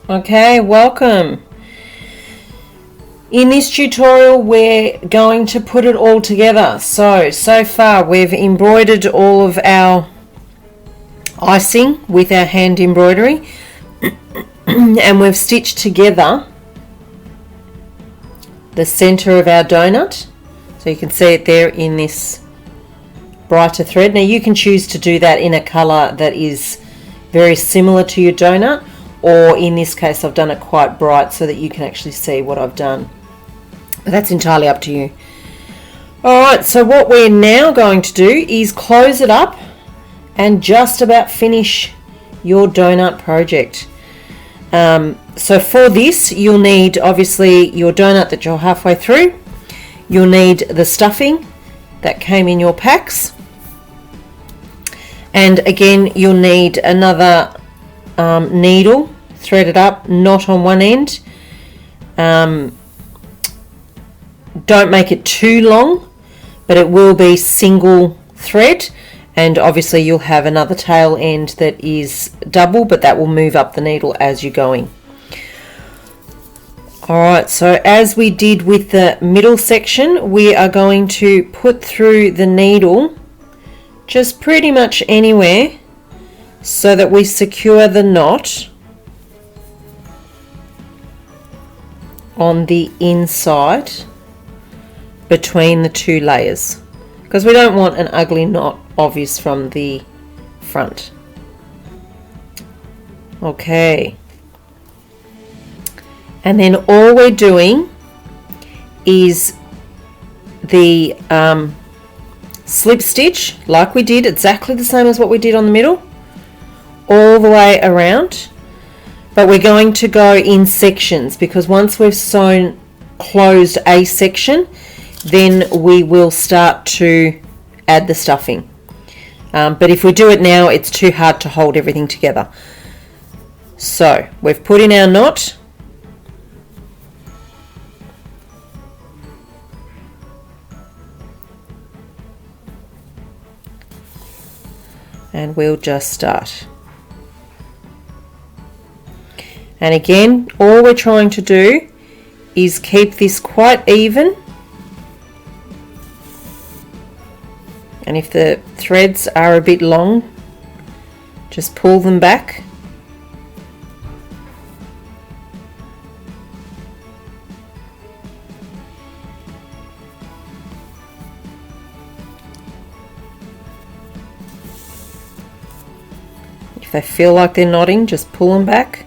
Okay, welcome. In this tutorial we're going to put it all together. So far we've embroidered all of our icing with our hand embroidery and we've stitched together the center of our donut. So you can see it there in this brighter thread. Now you can choose to do that in a color that is very similar to your donut, or in this case I've done it quite bright so that you can actually see what I've done. But that's entirely up to you. Alright, so what we're now going to do is close it up and just about finish your donut project. So for this you'll need obviously your donut that you're halfway through. You'll need the stuffing that came in your packs. And again you'll need another needle threaded up, not on one end. Don't make it too long, but it will be single thread, and obviously you'll have another tail end that is double, but that will move up the needle as you're going. Alright, so as we did with the middle section, we are going to put through the needle just pretty much anywhere so that we secure the knot on the inside between the two layers, because we don't want an ugly knot obvious from the front. Okay, and then all we're doing is the slip stitch like we did, exactly the same as what we did on the middle, all the way around, but we're going to go in sections, because once we've sewn closed a section then we will start to add the stuffing, but if we do it now it's too hard to hold everything together. So we've put in our knot, and we'll just start. And again, all we're trying to do is keep this quite even, and if the threads are a bit long, just pull them back. If they feel like they're knotting, just pull them back.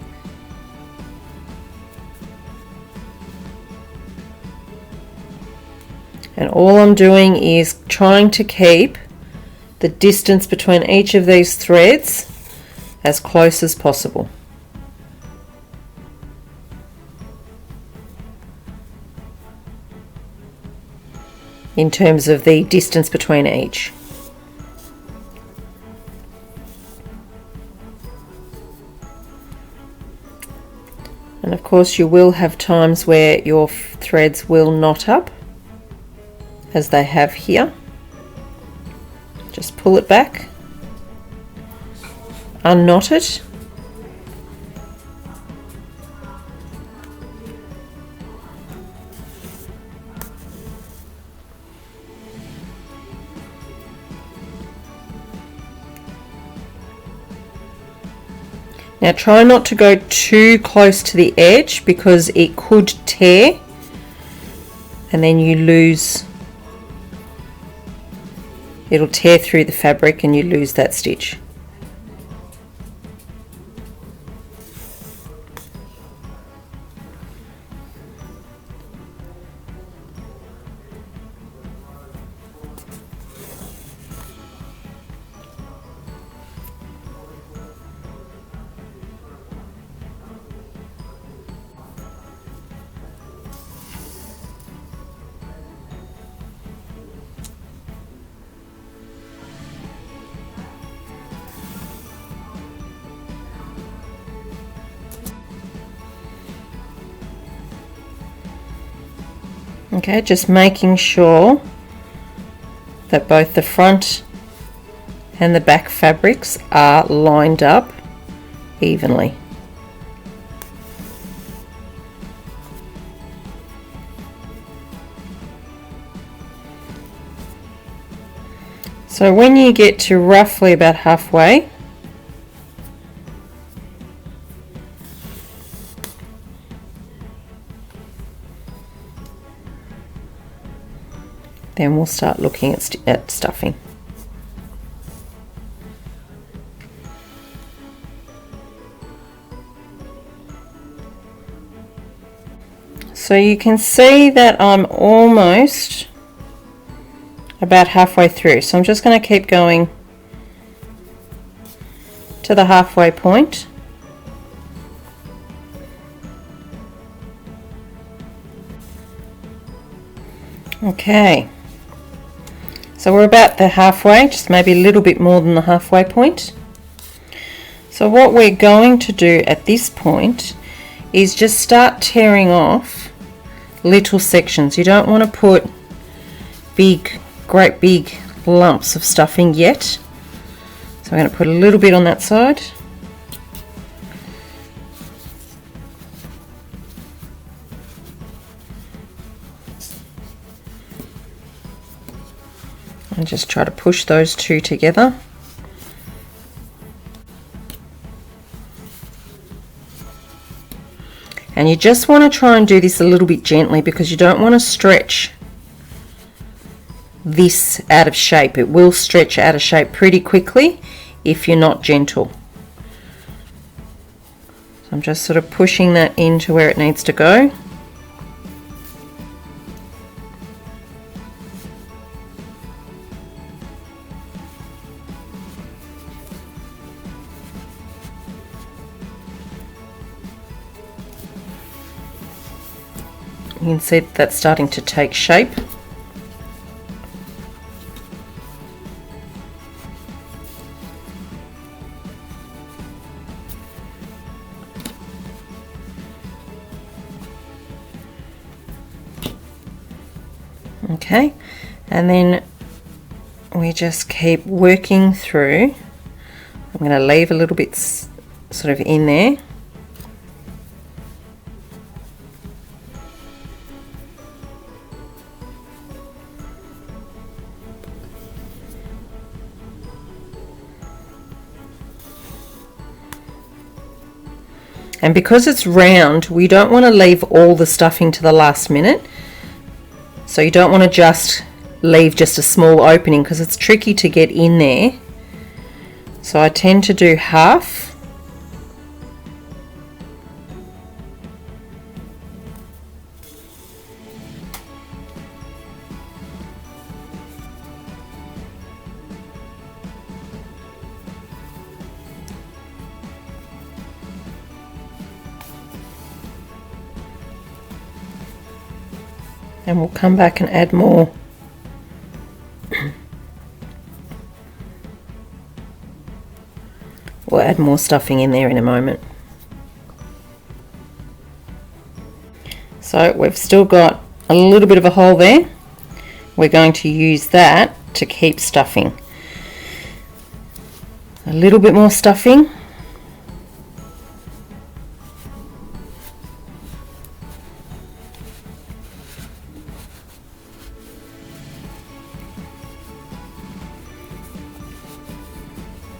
And all I'm doing is trying to keep the distance between each of these threads as close as possible. In terms of the distance between each. And of course you will have times where your threads will knot up, as they have here. Just pull it back, unknot it, now try not to go too close to the edge because it could tear and then you lose. It'll tear through the fabric and you lose that stitch. Okay, just making sure that both the front and the back fabrics are lined up evenly. So when you get to roughly about halfway, then we'll start looking at stuffing. So you can see that I'm almost about halfway through. So I'm just going to keep going to the halfway point. Okay. So we're about the halfway, just maybe a little bit more than the halfway point. So what we're going to do at this point is just start tearing off little sections. You don't want to put great big lumps of stuffing yet. So I'm going to put a little bit on that side. And just try to push those two together. And you just want to try and do this a little bit gently because you don't want to stretch this out of shape. It will stretch out of shape pretty quickly if you're not gentle. So I'm just sort of pushing that into where it needs to go. You can see that's starting to take shape. Okay, and then we just keep working through. I'm going to leave a little bit sort of in there. And because it's round, we don't want to leave all the stuffing to the last minute. So you don't want to just leave just a small opening because it's tricky to get in there. So I tend to do half. And we'll come back and add more. We'll add more stuffing in there in a moment. So we've still got a little bit of a hole there. We're going to use that to keep stuffing. A little bit more stuffing.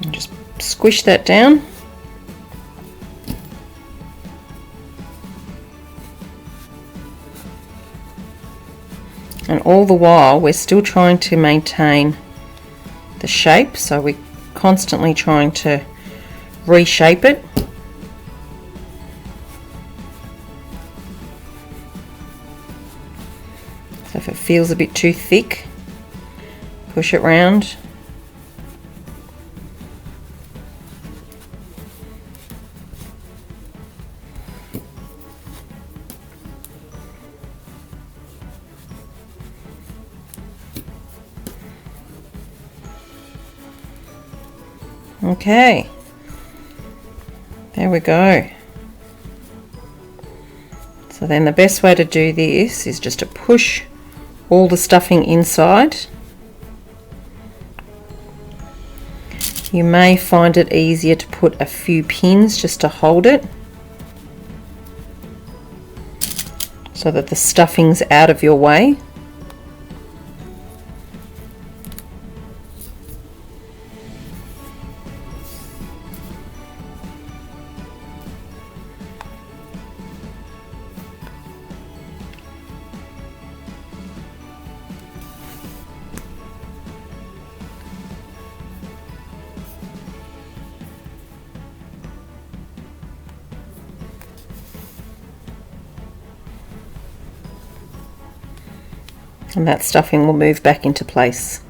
And just squish that down. And all the while we're still trying to maintain the shape, so we're constantly trying to reshape it. So if it feels a bit too thick, push it round. Okay, there we go. So then the best way to do this is just to push all the stuffing inside. You may find it easier to put a few pins just to hold it so that the stuffing's out of your way. And that stuffing will move back into place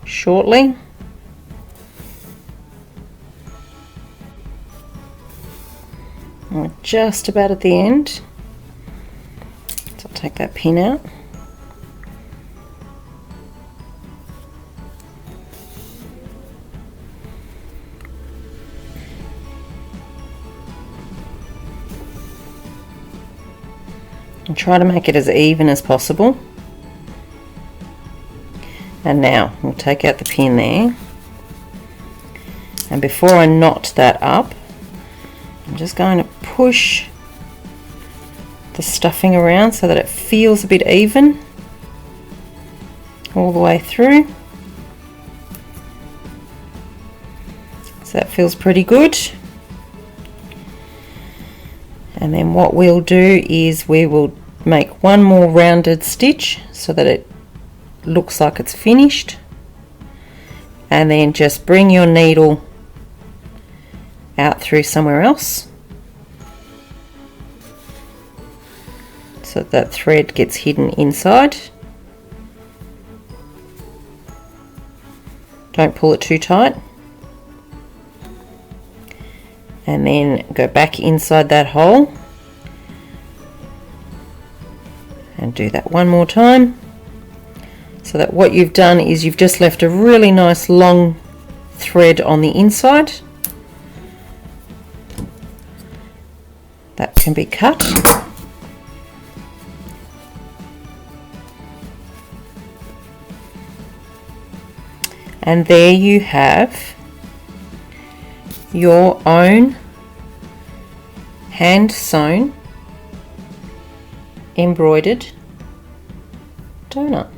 shortly. We're just about at the end, so I'll take that pin out. And try to make it as even as possible. And now we'll take out the pin there, and before I knot that up, I'm just going to push the stuffing around so that it feels a bit even all the way through. So that feels pretty good. And then what we'll do is we will make one more rounded stitch so that it looks like it's finished, and then just bring your needle out through somewhere else so that thread gets hidden inside. Don't pull it too tight, and then go back inside that hole and do that one more time, so that what you've done is you've just left a really nice long thread on the inside that can be cut. And there you have your own hand sewn embroidered donut.